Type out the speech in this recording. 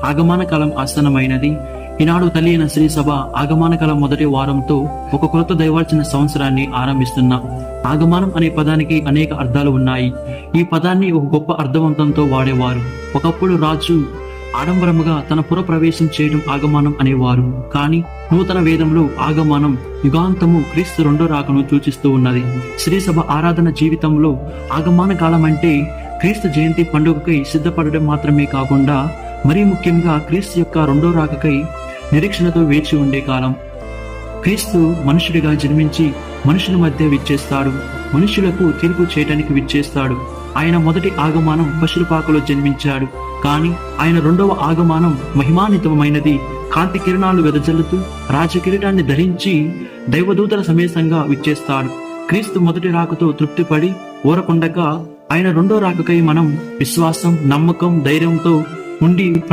ఆగమన కాలం ఆసన్నమైనది. ఈనాడు తల్లి అయిన శ్రీ సభ ఆగమన కాలం మొదటి వారంతో ఒక కొత్త దైవార్చన సంవత్సరాన్ని ఆరంభిస్తున్నాం. ఆగమనం అనే పదానికి అనేక అర్థాలు ఉన్నాయి. ఈ పదాన్ని ఒక గొప్ప అర్థవంతంతో వాడేవారు. ఒకప్పుడు రాజు ఆడంబరముగా తన పుర ప్రవేశం చేయడం ఆగమనం అనేవారు. కానీ నూతన వేదంలో ఆగమనం యుగాంతము క్రీస్తు రెండో రాకను సూచిస్తూ ఉన్నది. శ్రీ సభ ఆరాధన జీవితంలో ఆగమన కాలం అంటే క్రీస్తు జయంతి పండుగకై సిద్ధపడడం మాత్రమే కాకుండా మరీ ముఖ్యంగా క్రీస్తు యొక్క రెండో రాకకై నిరీక్షణతో వేచి ఉండే కాలం. క్రీస్తు మనుషుడిగా జన్మించి మనుషుల మధ్య విచ్చేస్తాడు. మనుషులకు తీర్పు చేయడానికి విచ్చేస్తాడు. ఆయన మొదటి ఆగమనం పశుపాకలో జన్మించాడు. కానీ ఆయన రెండవ ఆగమనం మహిమాన్వితమైనది. కాంతి కిరణాలు వెదజల్లుతూ రాజకిరీటాన్ని ధరించి దైవదూతల సమేతంగా విచ్చేస్తాడు. క్రీస్తు మొదటి రాకతో తృప్తిపడి ఊరకుండగా ఆయన రెండో రాకకై మనం విశ్వాసం, నమ్మకం, ధైర్యంతో ఉండి